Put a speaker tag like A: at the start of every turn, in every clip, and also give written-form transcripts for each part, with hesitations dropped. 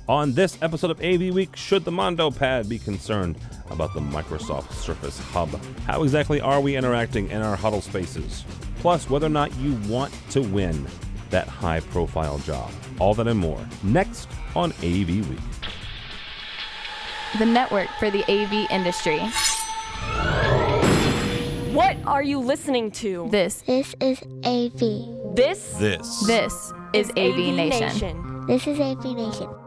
A: On this episode of AV Week, should the Mondo Pad be concerned about the Microsoft Surface Hub? How exactly are we interacting in our huddle spaces? Plus, whether or not you want to win that high-profile job. All that and more, next on AV Week.
B: The network for the AV industry.
C: What are you listening to?
B: This
D: is AV.
C: This
B: is AVNation.
D: This is AVNation.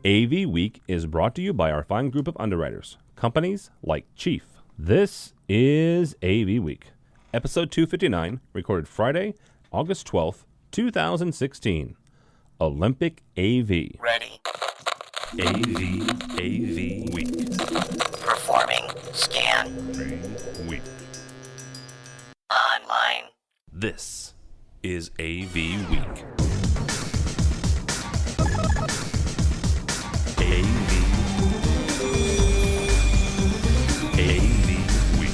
A: AV Week is brought to you by our fine group of underwriters, companies like Chief. This is AV Week, episode 259, recorded Friday, August 12th, 2016. Olympic AV.
E: Ready.
A: AV Week.
E: Performing scan.
A: Week.
E: Online.
A: This is AV Week. AV Week.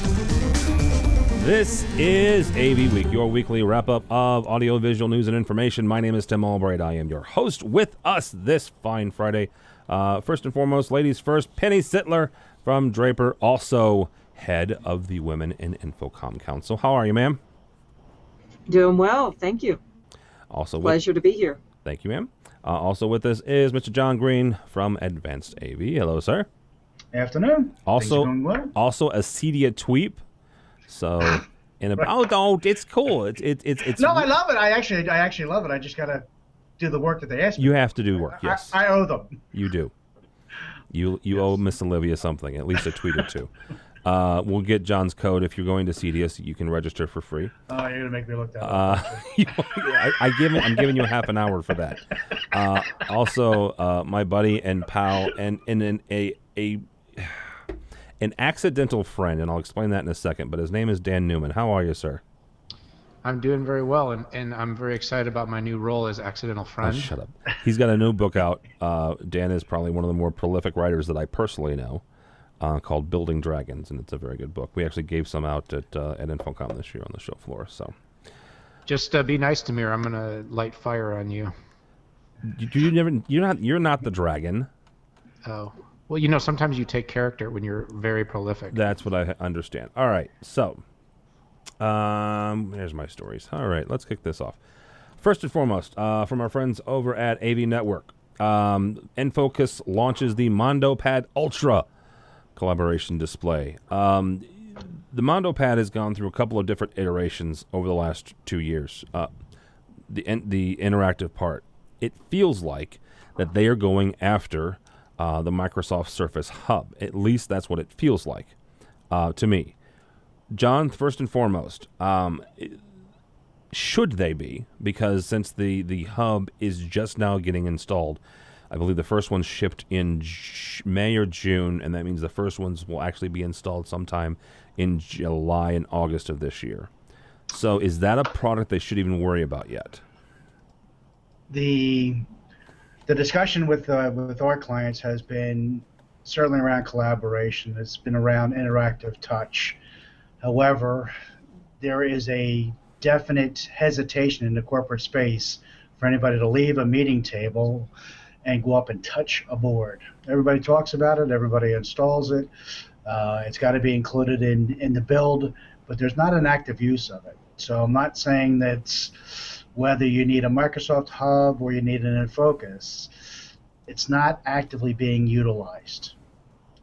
A: This is AV Week, your weekly wrap-up of audiovisual news and information. My name is Tim Albright. I am your host. With us this fine Friday, first and foremost, ladies first, Penny Sitler from Draper, also head of the Women in Infocom Council. How are you, ma'am?
F: Doing well, thank you.
A: Also,
F: pleasure to be here.
A: Thank you, ma'am. Also with us is Mr. John Greene from Advanced AV. Hello, sir.
G: Afternoon.
A: Also,
G: well.
A: also a Cedia tweep. So, it's cool. It's.
G: No, I love it. I actually love it. I just gotta do the work that they ask me.
A: You have to do work. Yes,
G: I owe them.
A: You do. You owe Miss Olivia something, at least a tweet or two. We'll get John's code if you're going to CDS. You can register for free.
G: Oh, you're gonna make me look that up.
A: I'm giving you a half an hour for that. Also, my buddy and pal and an accidental friend, and I'll explain that in a second. But his name is Dan Newman. How are you, sir?
H: I'm doing very well, and I'm very excited about my new role as accidental friend.
A: Oh, shut up. He's got a new book out. Dan is probably one of the more prolific writers that I personally know. Called Building Dragons, and it's a very good book. We actually gave some out at Infocom this year on the show floor. So,
H: just be nice to me, or I'm gonna light fire on you.
A: You're not the dragon.
H: Oh, well, sometimes you take character when you're very prolific.
A: That's what I understand. All right, so here's my stories. All right, let's kick this off. First and foremost, from our friends over at AV Network, InFocus launches the Mondo Pad Ultra collaboration display. The Mondo Pad has gone through a couple of different iterations over the last 2 years. The interactive part, it feels like that they are going after the Microsoft Surface Hub. At least that's what it feels like to me. John, first and foremost, should they be? Because since the hub is just now getting installed, I believe the first one shipped in May or June, and that means the first ones will actually be installed sometime in July and August of this year. So is that a product they should even worry about yet?
G: The discussion with our clients has been certainly around collaboration. It's been around interactive touch. However, there is a definite hesitation in the corporate space for anybody to leave a meeting table and go up and touch a board. Everybody talks about it, everybody installs it. It's got to be included in the build, but there's not an active use of it. So I'm not saying that whether you need a Microsoft Hub or you need an InFocus, it's not actively being utilized.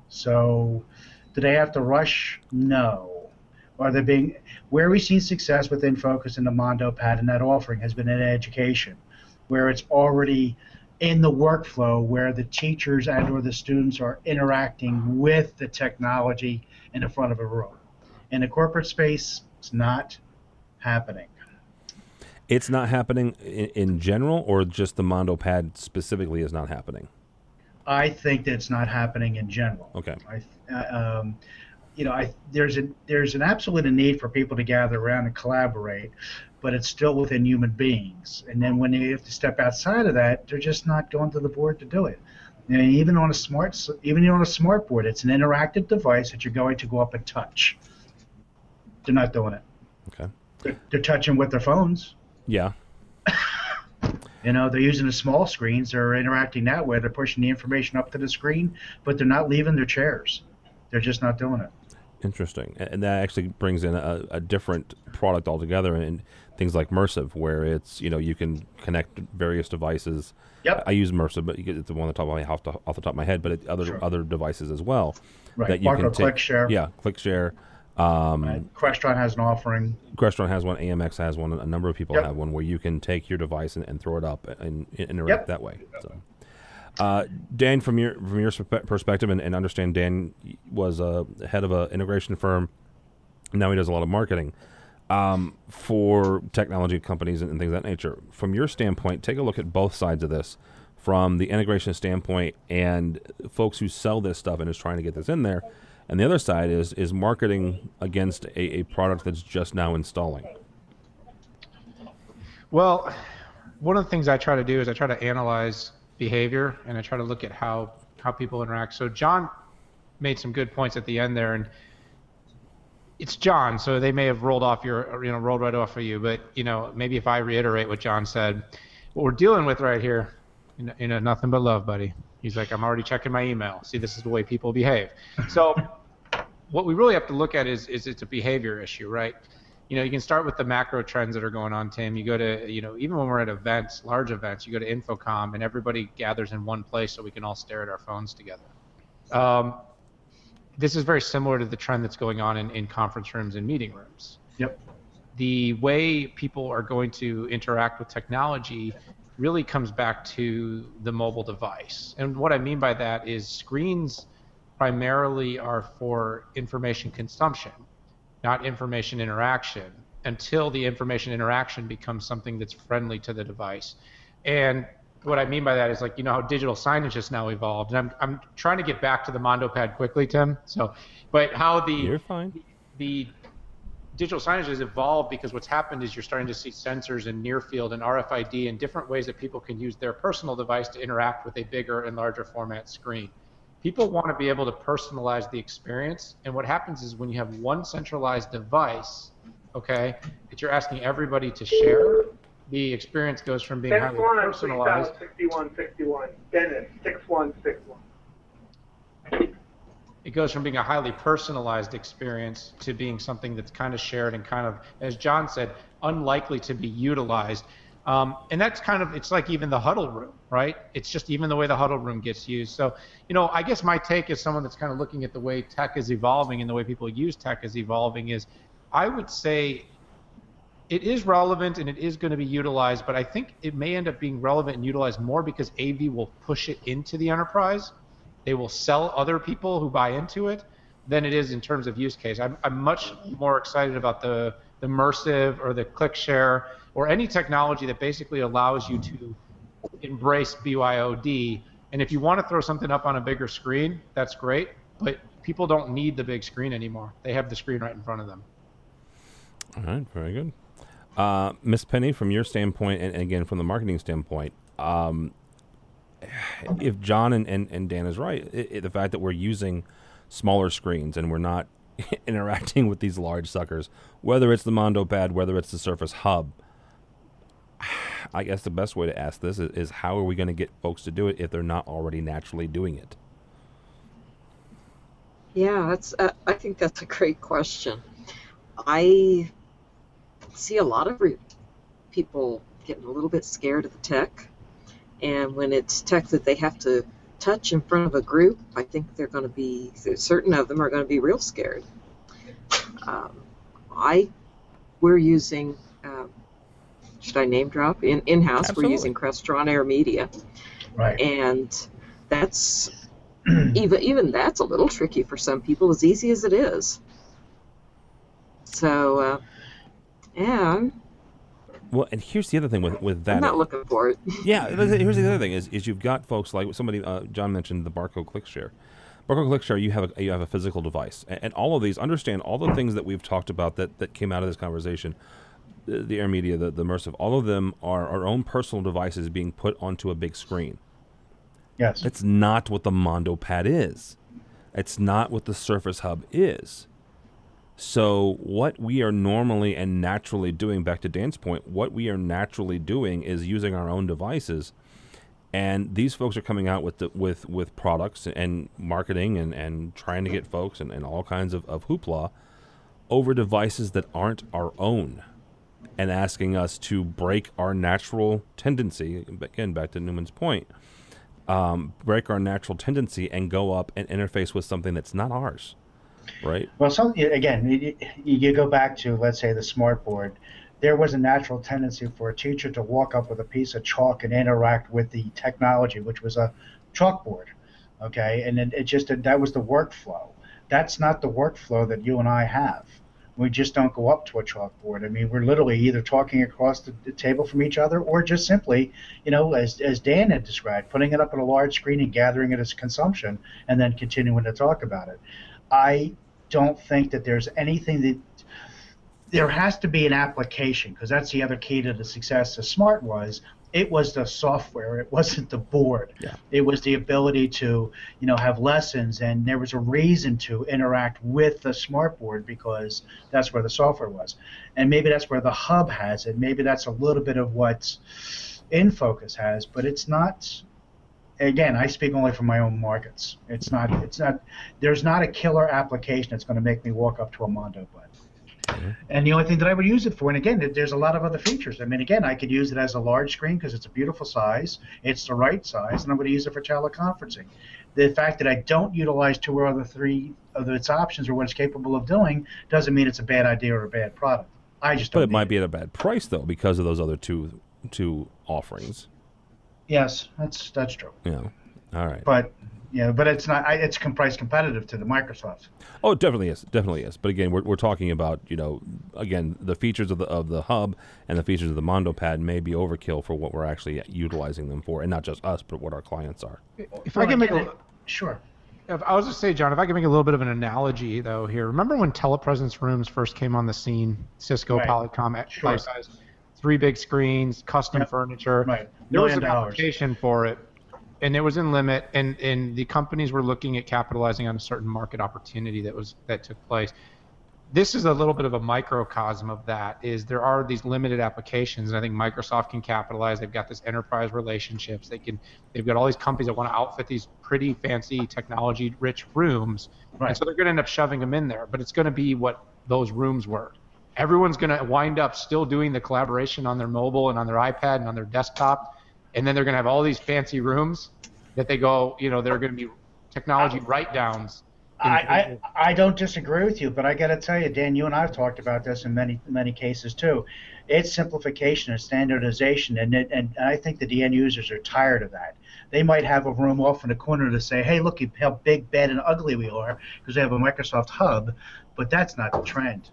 G: So do they have to rush? No. Are they being, where we've seen success with InFocus and the Mondo Pad and that offering has been in education, where it's already in the workflow where the teachers and or the students are interacting with the technology in the front of a room. In the corporate space, it's not happening.
A: It's not happening in general, or just the Mondo Pad specifically is not happening?
G: I think that it's not happening in general.
A: Okay.
G: There's an absolute need for people to gather around and collaborate, but it's still within human beings. And then when you have to step outside of that, they're just not going to the board to do it. And even on a smart board, it's an interactive device that you're going to go up and touch. They're not doing it.
A: Okay.
G: They're touching with their phones.
A: Yeah.
G: They're using the small screens. They're interacting that way. They're pushing the information up to the screen, but they're not leaving their chairs. They're just not doing it.
A: Interesting. And that actually brings in a different product altogether, and things like Mersive, where it's, you can connect various devices.
G: Yep.
A: I use Mersive, but it's the one off the top of my head, but other devices as well.
G: Right.
A: That you can take.
G: ClickShare.
A: Yeah, ClickShare.
G: Crestron has an offering.
A: Crestron has one. AMX has one. A number of people
G: Yep.
A: have one where you can take your device and throw it up and interact that way. So, Dan, from your perspective, and understand Dan was head of an integration firm. Now he does a lot of marketing for technology companies and things of that nature. From your standpoint, take a look at both sides of this, from the integration standpoint and folks who sell this stuff and is trying to get this in there. And the other side is marketing against a product that's just now installing.
H: Well, one of the things I try to do is I try to analyze behavior, and I try to look at how people interact. So John made some good points at the end there, and it's John, so they may have rolled right off of you, but maybe if I reiterate what John said, what we're dealing with right here, nothing but love, buddy. He's like, I'm already checking my email. See, this is the way people behave. So what we really have to look at is it's a behavior issue, right? You can start with the macro trends that are going on, Tim. You go to, even when we're at events, large events, you go to InfoComm and everybody gathers in one place so we can all stare at our phones together. This is very similar to the trend that's going on in conference rooms and meeting rooms.
G: Yep.
H: The way people are going to interact with technology really comes back to the mobile device. And what I mean by that is screens primarily are for information consumption, not information interaction, until the information interaction becomes something that's friendly to the device. And what I mean by that is, like, how digital signage has now evolved. And I'm trying to get back to the Mondo Pad quickly, Tim. But how
A: You're fine.
H: the digital signage has evolved, because what's happened is you're starting to see sensors and near field and RFID and different ways that people can use their personal device to interact with a bigger and larger format screen. People want to be able to personalize the experience, and what happens is when you have one centralized device, that you're asking everybody to share, the experience goes from being highly personalized.
I: 6161. Dennis, 6161.
H: It goes from being a highly personalized experience to being something that's kind of shared and kind of, as John said, unlikely to be utilized. And that's it's like even the huddle room, right? It's just even the way the huddle room gets used. So, I guess my take as someone that's kind of looking at the way tech is evolving and the way people use tech is evolving is, I would say it is relevant and it is going to be utilized, but I think it may end up being relevant and utilized more because AV will push it into the enterprise. They will sell other people who buy into it than it is in terms of use case. I'm much more excited about the Mersive or the ClickShare or any technology that basically allows you to embrace BYOD. And if you want to throw something up on a bigger screen, that's great, but people don't need the big screen anymore. They have the screen right in front of them.
A: All right, very good. Miss Penny, from your standpoint, and again from the marketing standpoint, if John and Dan is right, the fact that we're using smaller screens and we're not interacting with these large suckers, whether it's the Mondo Pad, whether it's the Surface Hub, I guess the best way to ask this is how are we going to get folks to do it if they're not already naturally doing it?
F: Yeah, I think that's a great question. I see a lot of people getting a little bit scared of the tech, and when it's tech that they have to touch in front of a group, I think they're going to be, certain of them are going to be real scared. We're using, should I name drop? In-house,
A: Absolutely.
F: We're using Crestron Air Media.
G: Right.
F: And that's, even that's a little tricky for some people, as easy as it is. So, yeah.
A: Well, and here's the other thing with that.
F: I'm not looking for it.
A: Yeah, here's the other thing is you've got folks like somebody, John mentioned the Barco ClickShare. Barco ClickShare, you have a physical device, and all of these, understand all the things that we've talked about that came out of this conversation, the Air Media, the Mersive, all of them are our own personal devices being put onto a big screen.
G: Yes.
A: That's not what the Mondo Pad is. It's not what the Surface Hub is. So what we are normally and naturally doing, back to Dan's point, what we are naturally doing is using our own devices. And these folks are coming out with products and marketing and trying to get folks and all kinds of hoopla over devices that aren't our own, and asking us to break our natural tendency, again, back to Newman's point, break our natural tendency and go up and interface with something that's not ours. Right.
G: Well, again, you go back to, let's say, the smart board. There was a natural tendency for a teacher to walk up with a piece of chalk and interact with the technology, which was a chalkboard. Okay, and that was the workflow. That's not the workflow that you and I have. We just don't go up to a chalkboard. I mean, we're literally either talking across the table from each other, or just simply, as Dan had described, putting it up on a large screen and gathering it as consumption, and then continuing to talk about it. I don't think that there's anything that there has to be an application, because that's the other key to the success of Smart it was the software. It wasn't the board.
A: Yeah.
G: It was the ability to, have lessons, and there was a reason to interact with the Smart board because that's where the software was. And maybe that's where the hub has it. Maybe that's a little bit of what InFocus has, but it's not. Again, I speak only from my own markets. It's not. There's not a killer application that's going to make me walk up to a Mondo button. Mm-hmm. And the only thing that I would use it for, and again, there's a lot of other features. I mean, again, I could use it as a large screen because it's a beautiful size. It's the right size, and I'm going to use it for teleconferencing. The fact that I don't utilize 2 or 3 of its options or what it's capable of doing doesn't mean it's a bad idea or a bad product. I just don't.
A: But it might be at a bad price though because of those other two offerings.
G: Yes, that's true.
A: Yeah. All right.
G: But it's not. It's price competitive to the Microsoft.
A: Oh, it definitely is. But again, we're talking about again, the features of the hub and the features of the Mondo Pad may be overkill for what we're actually utilizing them for, and not just us, but what our clients are.
H: If I can make
G: sure.
H: I was just say, John, if I can make a little bit of an analogy though here. Remember when telepresence rooms first came on the scene? Cisco,
G: Right.
H: Polycom,
G: Sure.
H: life size, 3 big screens, custom furniture.
G: Right.
H: There was
G: $1
H: an
G: million.
H: application for it, and it was in limit, and the companies were looking at capitalizing on a certain market opportunity that took place. This is a little bit of a microcosm of that. Is there are these limited applications, and I think Microsoft can capitalize. They've got this enterprise relationships. They've got all these companies that want to outfit these pretty fancy technology-rich rooms,
G: Right.
H: and so they're going to end up shoving them in there. But it's going to be what those rooms were. Everyone's going to wind up still doing the collaboration on their mobile and on their iPad and on their desktop, and then they're going to have all these fancy rooms that they go, they're going to be technology write-downs.
G: I don't disagree with you, but I got to tell you, Dan, you and I have talked about this in many cases too. It's simplification and standardization, and I think that the end users are tired of that. They might have a room off in the corner to say, hey, look how big, bad, and ugly we are because we have a Microsoft hub, but that's not the trend.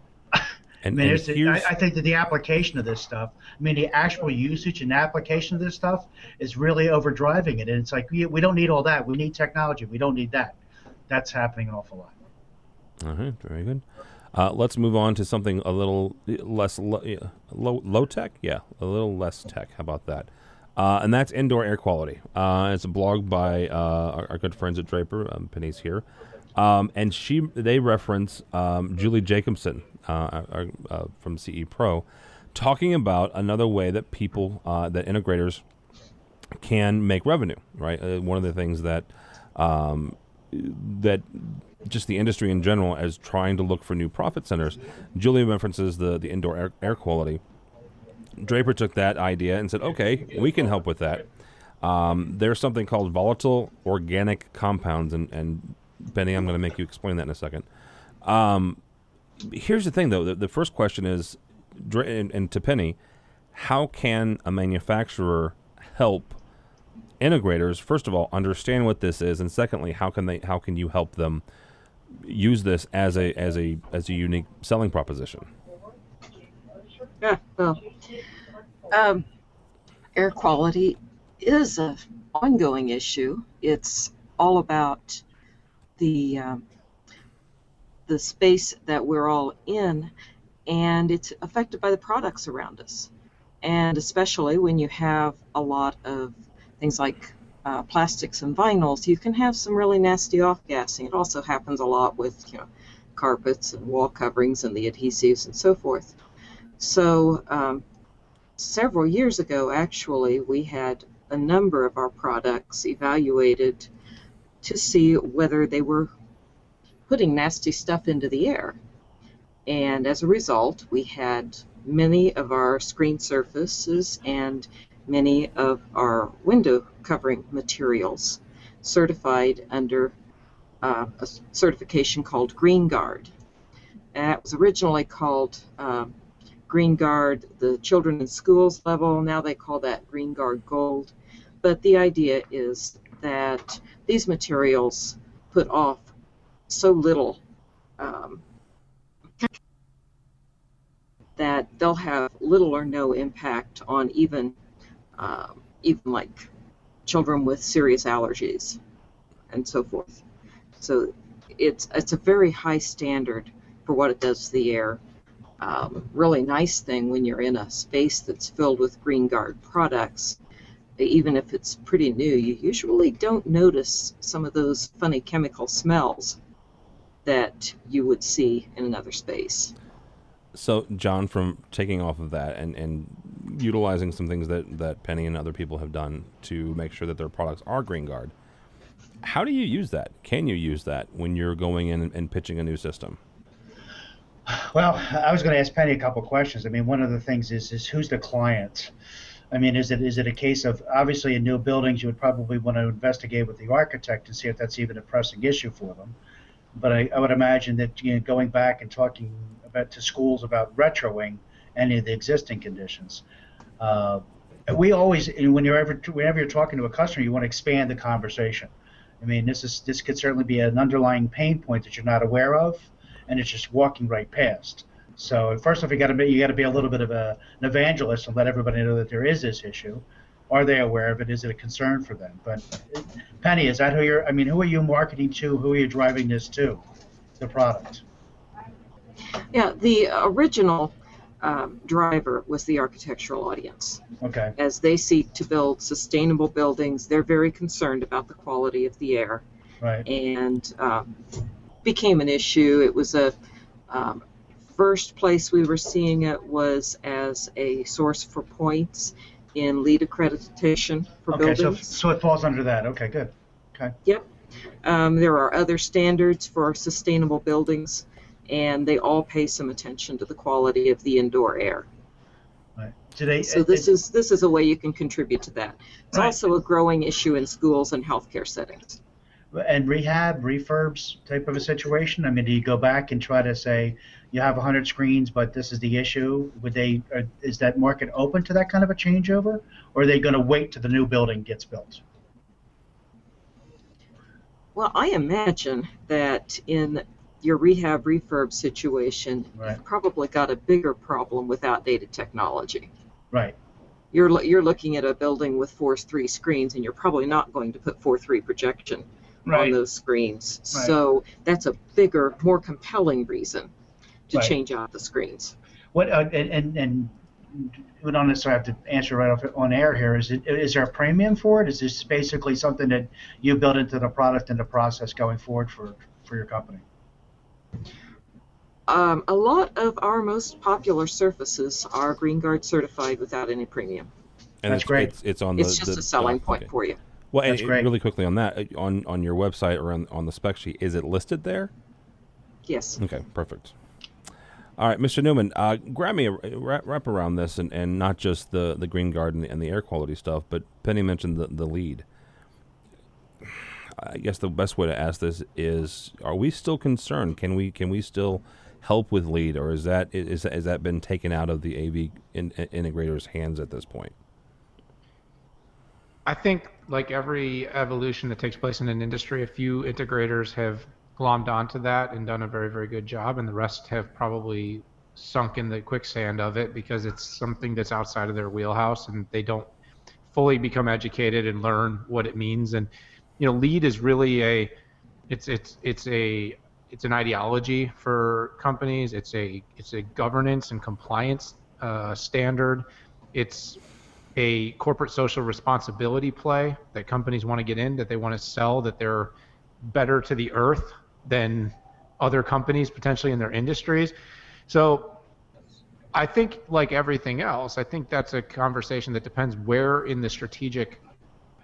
G: I think that the application of this stuff, the actual usage and application of this stuff is really overdriving it. And it's like, we don't need all that. We need technology. We don't need that. That's happening an awful lot.
A: All right, very good. Let's move on to something a little less low tech. Yeah, a little less tech. How about that? And that's indoor air quality. It's a blog by our good friends at Draper. Penny's here. And they reference Julie Jacobson from CE Pro, talking about another way that that integrators can make revenue. Right, one of the things that just the industry in general is trying to look for new profit centers. Julie references the indoor air quality. Draper took that idea and said, okay, we can help with that. There's something called volatile organic compounds, and Benny, I'm going to make you explain that in a second. Here's the thing, though. The first question is, and to Penny, how can a manufacturer help integrators, first of all, understand what this is, and secondly, how can you help them use this as a unique selling proposition?
F: Yeah, well, air quality is an ongoing issue. It's all about the space that we're all in, and it's affected by the products around us. And especially when you have a lot of things like plastics and vinyls, you can have some really nasty off-gassing. It also happens a lot with carpets and wall coverings and the adhesives and so forth. So several years ago, actually, we had a number of our products evaluated to see whether they were putting nasty stuff into the air. And as a result, we had many of our screen surfaces and many of our window covering materials certified under a certification called Green Guard. And that was originally called Green Guard, the children in schools level. Now they call that Green Guard Gold. But the idea is that these materials put off so little that they'll have little or no impact on even like children with serious allergies and so forth. So it's a very high standard for what it does to the air. Really nice thing when you're in a space that's filled with Green Guard products. Even if it's pretty new, you usually don't notice some of those funny chemical smells that you would see in another space.
A: So, John, from taking off of that and utilizing some things that Penny and other people have done to make sure that their products are Green Guard, how do you use that? Can you use that when you're going in and pitching a new system?
G: Well, I was going to ask Penny a couple questions. I mean, one of the things is who's the client? I mean, is it a case of, obviously in new buildings you would probably want to investigate with the architect and see if that's even a pressing issue for them. But I would imagine that, you know, going back and talking to schools about retroing any of the existing conditions. We always, whenever you're talking to a customer, you want to expand the conversation. I mean, this could certainly be an underlying pain point that you're not aware of, and it's just walking right past. So first off, you got to be a little bit of an evangelist and let everybody know that there is this issue. Are they aware of it? Is it a concern for them? But Penny, is that who you're? I mean, who are you marketing to? Who are you driving this to? The product.
F: Yeah, the original driver was the architectural audience.
G: Okay.
F: As they seek to build sustainable buildings, they're very concerned about the quality of the air.
G: Right.
F: And became an issue. It was a first place we were seeing it was as a source for points in LEED accreditation for buildings.
G: Okay, so it falls under that. Okay, good. Okay.
F: Yep. There are other standards for sustainable buildings, and they all pay some attention to the quality of the indoor air.
G: Right.
F: So this is a way you can contribute to that. It's
G: Right.
F: also a growing issue in schools and healthcare settings.
G: And rehab, refurbs type of a situation? I mean, do you go back and try to say, you have 100 screens, but this is the issue? Is that market open to that kind of a changeover? Or are they going to wait till the new building gets built?
F: Well, I imagine that in your rehab refurb situation,
G: Right.
F: you've probably got a bigger problem with outdated technology.
G: Right.
F: You're looking at a building with 4:3 screens, and you're probably not going to put 4:3 projection on those screens.
G: Right.
F: So that's a bigger, more compelling reason to
G: Right.
F: change out the screens.
G: What and we don't necessarily have to answer right off on air here. Is there a premium for it? Is this basically something that you build into the product and the process going forward for your company?
F: A lot of our most popular surfaces are Green Guard certified without any premium.
A: And
G: That's great.
A: It's on
F: It's just a selling point
A: okay.
F: for you.
A: Well,
G: That's
A: and
G: great.
A: really quickly on that, on your website or on the spec sheet, is it listed there?
F: Yes.
A: Okay, perfect. All right, Mr. Newman, grab me a wrap around this, and not just the Green Guard and the air quality stuff, but Penny mentioned the LEED. I guess the best way to ask this is: are we still concerned? Can we still help with LEED, or is that been taken out of the AV integrators' hands at this point?
H: I think, like every evolution that takes place in an industry, a few integrators have glommed onto that and done a very, very good job, and the rest have probably sunk in the quicksand of it because it's something that's outside of their wheelhouse and they don't fully become educated and learn what it means. And LEED is really it's an ideology for companies. It's a governance and compliance standard. It's a corporate social responsibility play that companies want to get in, that they want to sell, that they're better to the earth than other companies potentially in their industries. So I think, like everything else, I think that's a conversation that depends where in the strategic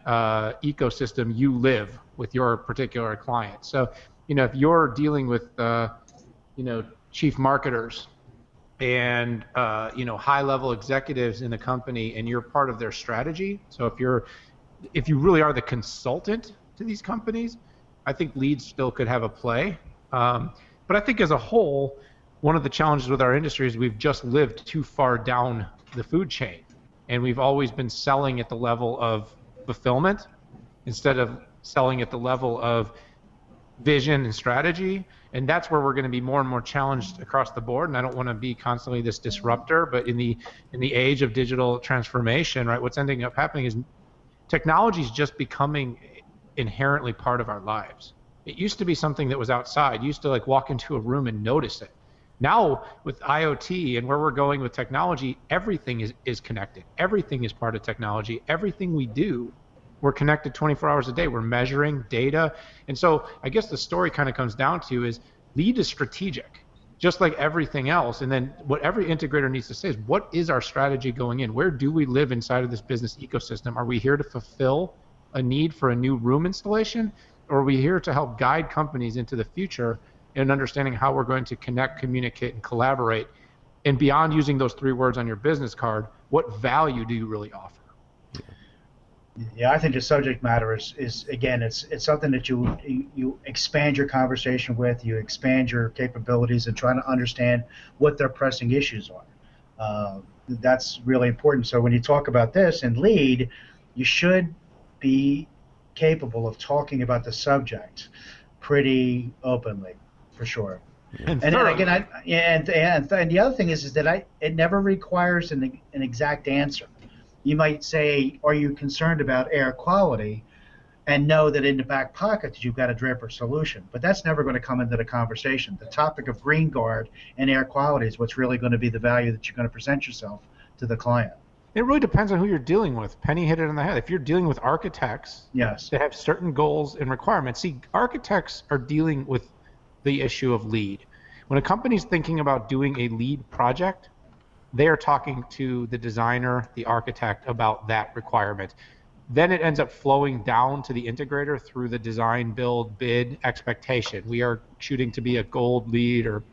H: ecosystem you live with your particular client. So, if you're dealing with, chief marketers and, high-level executives in the company, and you're part of their strategy. So if you really are the consultant to these companies, I think leads still could have a play. But I think as a whole, one of the challenges with our industry is we've just lived too far down the food chain, and we've always been selling at the level of fulfillment instead of selling at the level of vision and strategy. And that's where we're going to be more and more challenged across the board. And I don't want to be constantly this disruptor, but in the age of digital transformation, right, what's ending up happening is technology is just becoming inherently part of our lives. It used to be something that was outside. You used to walk into a room and notice it. Now with IoT and where we're going with technology, everything is connected. Everything is part of technology. Everything we do, we're connected 24 hours a day. We're measuring data. And so I guess the story kind of comes down to is lead is strategic, just like everything else. And then what every integrator needs to say is, what is our strategy going in? Where do we live inside of this business ecosystem? Are we here to fulfill a need for a new room installation? Or are we here to help guide companies into the future in understanding how we're going to connect, communicate, and collaborate? And beyond using those 3 words on your business card, what value do you really offer?
G: Yeah, I think the subject matter is again, it's something that you expand your conversation with, you expand your capabilities, and trying to understand what their pressing issues are. That's really important. So when you talk about this and lead, you should be capable of talking about the subject pretty openly, for sure. And then again, and the other thing is that it never requires an exact answer. You might say, are you concerned about air quality? And know that in the back pocket you've got a Draper solution. But that's never going to come into the conversation. The topic of green guard and air quality is what's really going to be the value that you're going to present yourself to the client.
H: It really depends on who you're dealing with. Penny hit it on the head. If you're dealing with architects,
G: yes,
H: that have certain goals and requirements. See, architects are dealing with the issue of lead. When a company's thinking about doing a lead project, they are talking to the designer, the architect about that requirement. Then it ends up flowing down to the integrator through the design, build, bid expectation. We are shooting to be a gold lead or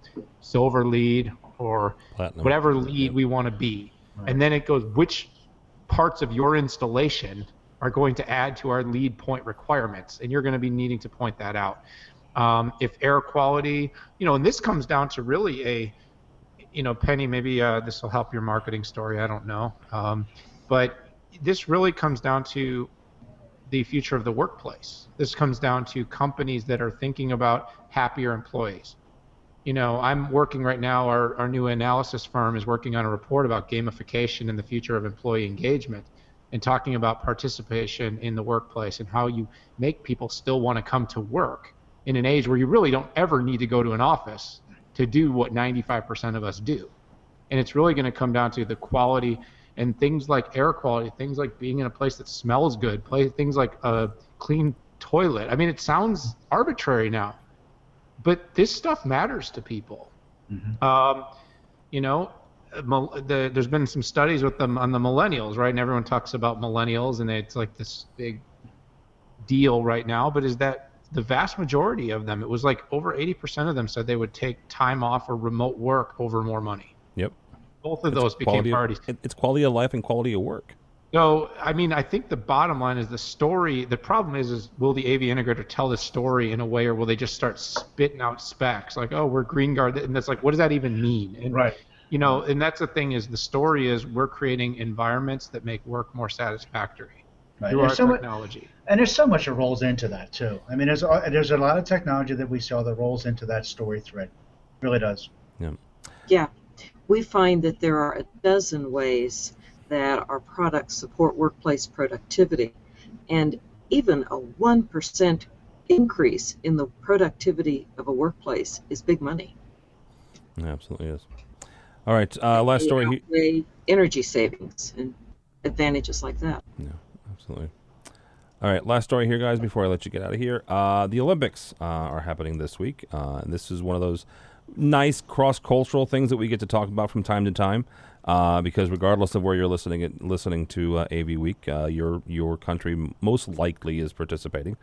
H: silver lead or platinum, whatever lead we want to be. Right. And then it goes, which parts of your installation are going to add to our lead point requirements? And you're going to be needing to point that out. If air quality, and this comes down to really Penny, maybe this will help your marketing story, I don't know. But this really comes down to the future of the workplace. This comes down to companies that are thinking about happier employees. I'm working right now, our new analysis firm is working on a report about gamification and the future of employee engagement, and talking about participation in the workplace and how you make people still want to come to work in an age where you really don't ever need to go to an office to do what 95% of us do. And it's really going to come down to the quality and things like air quality, things like being in a place that smells good, things like a clean toilet. I mean, it sounds arbitrary now, but this stuff matters to people. Mm-hmm. There's been some studies with them on the millennials, right? And everyone talks about millennials, and it's like this big deal right now, but is that the vast majority of them, it was like over 80% of them said they would take time off or remote work over more money.
A: Yep.
H: Both of those became priorities.
A: It's quality of life and quality of work.
H: So, I mean, I think the bottom line is the story. The problem is will the AV integrator tell the story in a way, or will they just start spitting out specs like, oh, we're green guard, and that's like, what does that even mean? And,
G: right.
H: And that's the thing is the story is we're creating environments that make work more satisfactory.
G: Right.
H: Through our technology.
G: And there's so much that rolls into that too. I mean, there's a lot of technology that we saw that rolls into that story thread. It really does.
A: Yeah.
F: Yeah. We find that there are a dozen ways that our products support workplace productivity, and even a 1% increase in the productivity of a workplace is big money.
A: It absolutely is. All right, last story.
F: Energy savings and advantages like that.
A: Yeah, absolutely. All right, last story here, guys, before I let you get out of here. The Olympics are happening this week. And this is one of those nice cross-cultural things that we get to talk about from time to time. Because regardless of where you're listening to AVWeek, your country most likely is participating.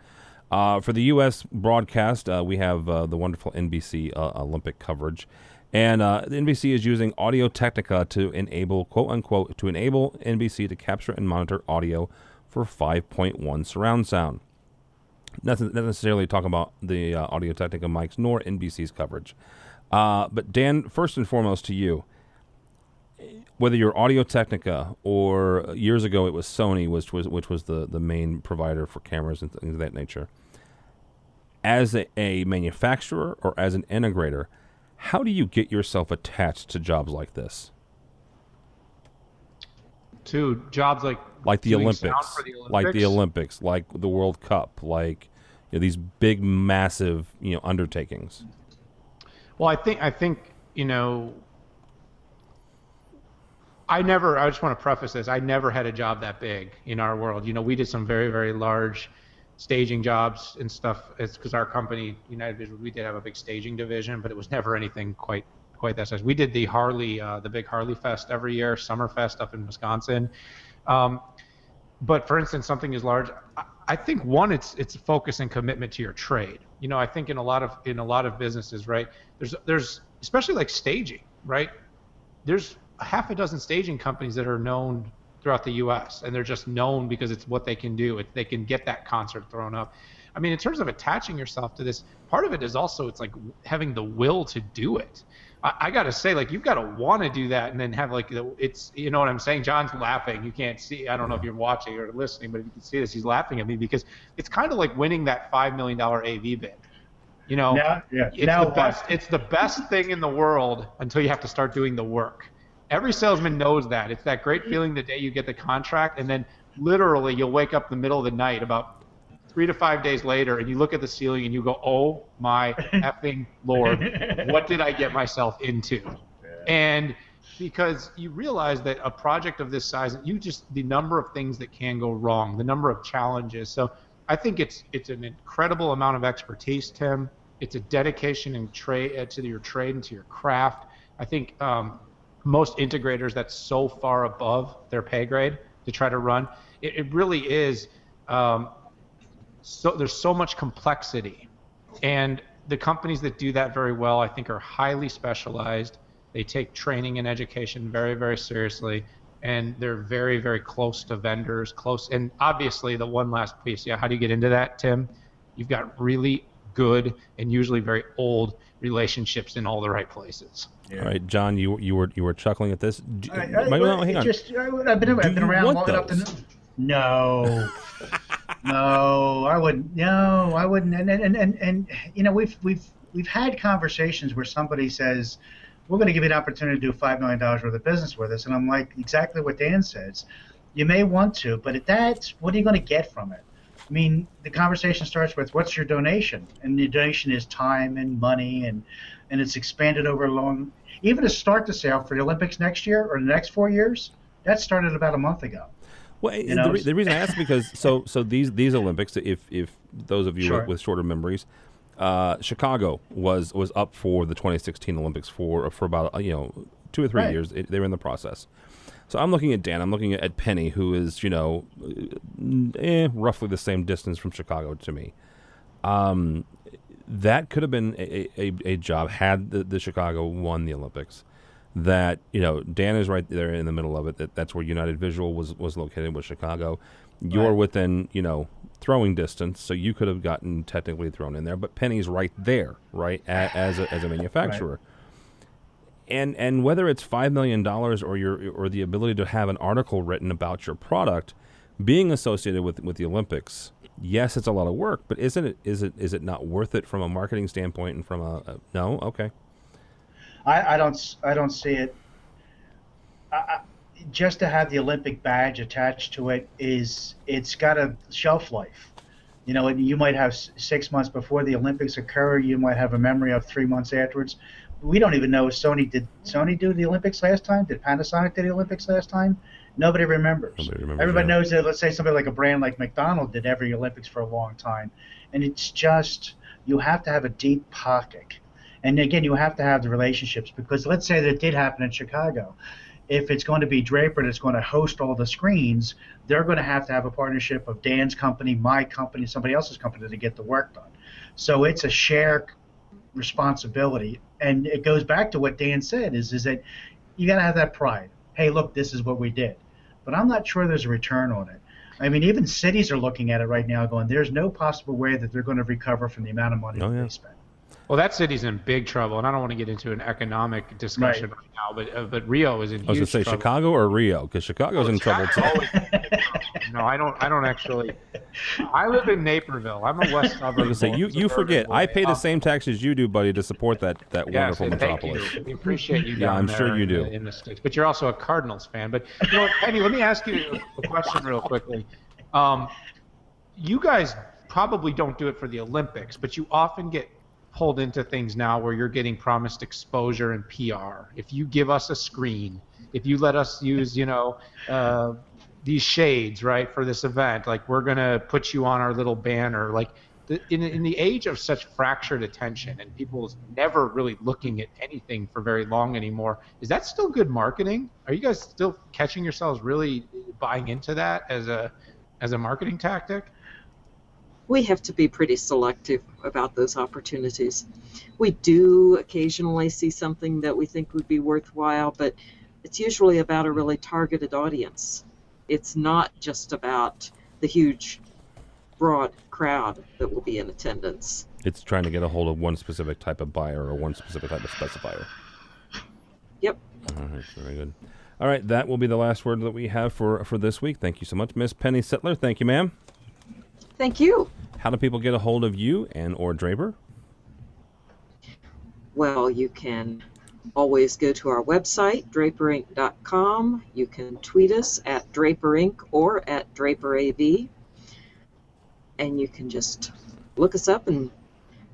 A: For the U.S. broadcast, we have the wonderful NBC Olympic coverage. And the NBC is using Audio Technica to enable, quote-unquote, to enable NBC to capture and monitor audio for 5.1 surround sound. Not necessarily talking about the Audio Technica mics nor NBC's coverage. But Dan, first and foremost to you, whether you're Audio Technica or years ago it was Sony, which was the main provider for cameras and things of that nature, as a manufacturer or as an integrator, how do you get yourself attached to jobs like this?
H: To jobs like
A: the
H: doing
A: Olympics,
H: sound for the
A: like the Olympics, like the World Cup, like these big, massive undertakings.
H: Well, I think I just want to preface this. I never had a job that big in our world. We did some very, very large staging jobs and stuff. It's because our company, United Visual, we did have a big staging division, but it was never anything quite that size. We did the big Harley Fest every year, Summerfest up in Wisconsin. But for instance, something as large, I think one, it's focus and commitment to your trade. I think in a lot of businesses, right? There's especially like staging, right? There's a half a dozen staging companies that are known throughout the U.S. and they're just known because it's what they can do. They can get that concert thrown up. I mean, in terms of attaching yourself to this, part of it is also it's like having the will to do it. I got to say, like, you've got to want to do that and then have it's, you know what I'm saying? John's laughing. You can't see. I don't know if you're watching or listening, but if you can see this, he's laughing at me because it's kind of like winning that $5 million AV bid. It's the best thing in the world until you have to start doing the work. Every salesman knows that. It's that great feeling the day you get the contract, and then literally you'll wake up in the middle of the night about 3 to 5 days later, and you look at the ceiling and you go, "Oh my effing Lord, what did I get myself into?" And because you realize that a project of this size, the number of things that can go wrong, the number of challenges. So I think it's an incredible amount of expertise, Tim. It's a dedication and to your trade and to your craft. I think most integrators, that's so far above their pay grade to try to run. It really is. So there's so much complexity, and the companies that do that very well, I think, are highly specialized. They take training and education very, very seriously, and they're very, very close to vendors, and obviously the one last piece. Yeah, how do you get into that, Tim? You've got really good and usually very old relationships in all the right places.
A: Yeah. All right, John, you were chuckling at this.
G: Hang on. I've been around long enough to know. No. No, I wouldn't. No, I wouldn't. And we've had conversations where somebody says, "We're going to give you an opportunity to do $5 million worth of business with us," and I'm like, exactly what Dan says. You may want to, but at that, what are you going to get from it? I mean, the conversation starts with, "What's your donation?" And the donation is time and money, and it's expanded over long. Even to start the sale for the Olympics next year or the next 4 years, that started about a month ago.
A: Well, the reason I ask is because so these Olympics, if those of you
G: Sure.
A: with shorter memories, Chicago was up for the 2016 Olympics for about 2 or 3
G: Right.
A: years. They were in the process. So I'm looking at Dan. I'm looking at Penny, who is roughly the same distance from Chicago to me. That could have been a job had the Chicago won the Olympics. That Dan is right there in the middle of it. That's where United Visual was located, with Chicago. You're within throwing distance, so you could have gotten technically thrown in there. But Penny's right there, right, as a manufacturer. Right. And whether it's $5 million or the ability to have an article written about your product being associated with the Olympics, yes, it's a lot of work. But is it not worth it from a marketing standpoint and from a no? Okay.
G: I don't see it. Just to have the Olympic badge attached to it it's got a shelf life. You might have 6 months before the Olympics occur. You might have a memory of 3 months afterwards. We don't even know if Sony do the Olympics last time. Did Panasonic do the Olympics last time? Nobody remembers. Everybody
A: yeah.
G: knows that, let's say somebody like a brand like McDonald's did every Olympics for a long time. And it's just, you have to have a deep pocket. And again, you have to have the relationships, because let's say that it did happen in Chicago. If it's going to be Draper that's going to host all the screens, they're going to have a partnership of Dan's company, my company, somebody else's company to get the work done. So it's a shared responsibility. And it goes back to what Dan said, is that you got to have that pride. Hey, look, this is what we did. But I'm not sure there's a return on it. I mean, even cities are looking at it right now going, there's no possible way that they're going to recover from the amount of money that they spent.
H: Well, that city's in big trouble, and I don't want to get into an economic discussion right now, but Rio is in huge trouble.
A: I was going to say Chicago or Rio, because Chicago's in trouble too.
H: No, I don't actually. I live in Naperville. I'm a west suburb.
A: I was going to say, you forget. I pay the same taxes you do, buddy, to support that wonderful metropolis.
H: Thank you. We appreciate you down
A: yeah, I'm
H: there
A: sure you do.
H: In the States. But you're also a Cardinals fan. But you know what, Penny, let me ask you a question real quickly. You guys probably don't do it for the Olympics, but you often get pulled into things now where you're getting promised exposure and PR. If you give us a screen, if you let us use, these shades, right, for this event, like we're going to put you on our little banner. Like in the age of such fractured attention and people never really looking at anything for very long anymore, is that still good marketing? Are you guys still catching yourselves really buying into that as a marketing tactic?
F: We have to be pretty selective about those opportunities. We do occasionally see something that we think would be worthwhile, but it's usually about a really targeted audience. It's not just about the huge, broad crowd that will be in attendance.
A: It's trying to get a hold of one specific type of buyer or one specific type of specifier.
F: Yep.
A: All right, very good. All right, that will be the last word that we have for this week. Thank you so much, Miss Penny Sitler. Thank you, ma'am.
F: Thank you.
A: How do people get a hold of you and or Draper?
F: Well, you can always go to our website, draperinc.com. You can tweet us at DraperInc or at DraperAV. And you can just look us up and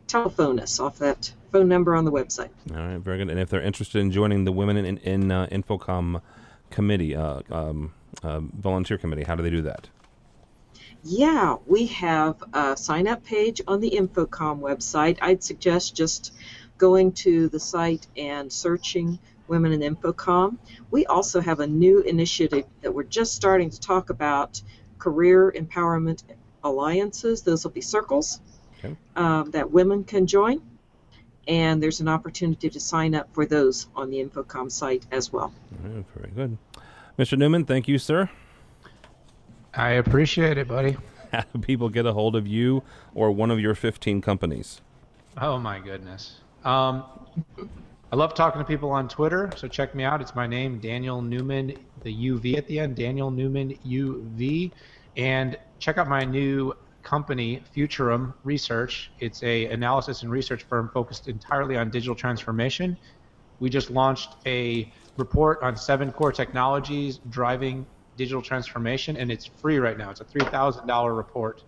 F: telephone us off that phone number on the website.
A: All right, very good. And if they're interested in joining the Women in Infocom committee, volunteer committee, how do they do that?
F: Yeah, we have a sign-up page on the Infocom website. I'd suggest just going to the site and searching Women in Infocom. We also have a new initiative that we're just starting to talk about, career empowerment alliances. Those will be circles that women can join. And there's an opportunity to sign up for those on the Infocom site as well.
A: All right, very good. Mr. Newman, thank you, sir.
H: I appreciate it, buddy.
A: How do people get a hold of you or one of your 15 companies?
H: Oh, my goodness. I love talking to people on Twitter, so check me out. It's my name, Daniel Newman, the UV at the end, Daniel Newman UV. And check out my new company, Futurum Research. It's a analysis and research firm focused entirely on digital transformation. We just launched a report on 7 core technologies driving digital transformation, and it's free right now. It's a $3,000 report,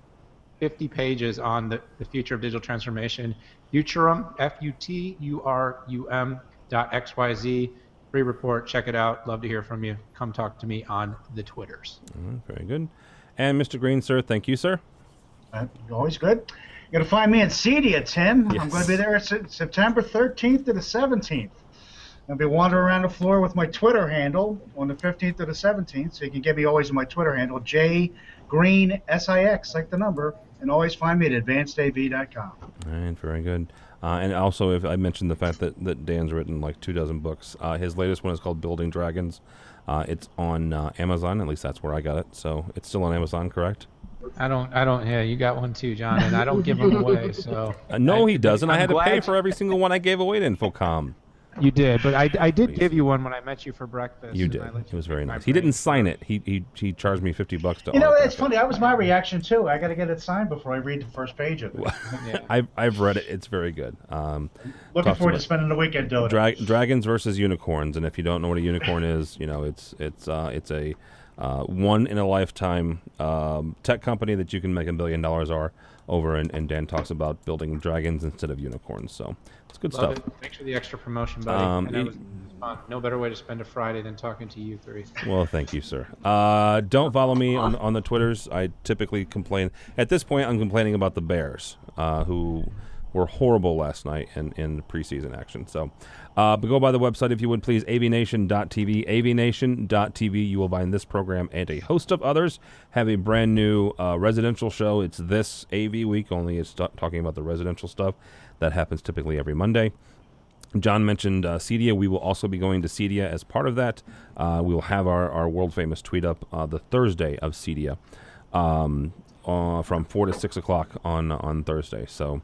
H: 50 pages on the future of digital transformation. Futurum, FUTURUM.xyz, free report. Check it out. Love to hear from you. Come talk to me on the Twitters.
A: Very good. And Mr. Greene, sir, thank you, sir.
G: Always good. You're going to find me in Cedia, Tim.
A: Yes.
G: I'm going to be there September 13th to the 17th. I'll be wandering around the floor with my Twitter handle on the 15th to the 17th, so you can get me always on my Twitter handle, JGreenSIX, like the number, and always find me at advancedav.com.
A: All right, very good. And also, if I mentioned the fact that Dan's written like 24 books. His latest one is called Building Dragons. It's on Amazon, at least that's where I got it. So it's still on Amazon, correct?
H: I don't. Yeah, you got one too, John, and I don't give them away. So
A: no, he doesn't. I had to pay
H: glad
A: for every single one I gave away to Infocom.
H: You did, but I did give you one when I met you for breakfast.
A: You did. It was very nice. He didn't sign it. He charged me $50 to.
G: You know, it's funny. That was my reaction too. I got to get it signed before I read the first page of it.
A: Yeah. I've read it. It's very good.
G: Looking forward to spending the weekend doing it.
A: Dragons versus unicorns, and if you don't know what a unicorn is, you know it's a one in a lifetime tech company that you can make $1 billion over, and Dan talks about building dragons instead of unicorns. So it's good
H: Love
A: stuff.
H: it. Thanks for the extra promotion, buddy. And that was fun. No better way to spend a Friday than talking to you three.
A: Well, thank you, sir. Don't follow me on the Twitters. I typically complain. At this point, I'm complaining about the Bears, who were horrible last night in preseason action. So but go by the website, if you would, please, avnation.tv. avnation.tv. You will find this program and a host of others. Have a brand new residential show. It's This AV Week, only it's talking about the residential stuff. That happens typically every Monday. John mentioned Cedia. We will also be going to Cedia as part of that. We will have our world-famous tweet up the Thursday of Cedia from 4 to 6 o'clock on Thursday. So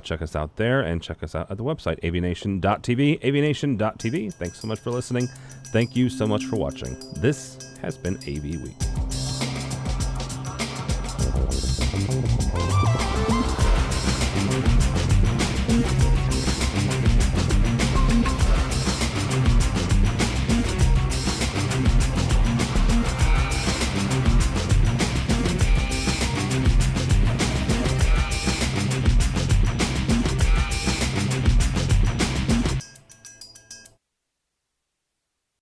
A: check us out there, and check us out at the website, avnation.tv. avnation.tv. Thanks so much for listening. Thank you so much for watching. This has been AV Week.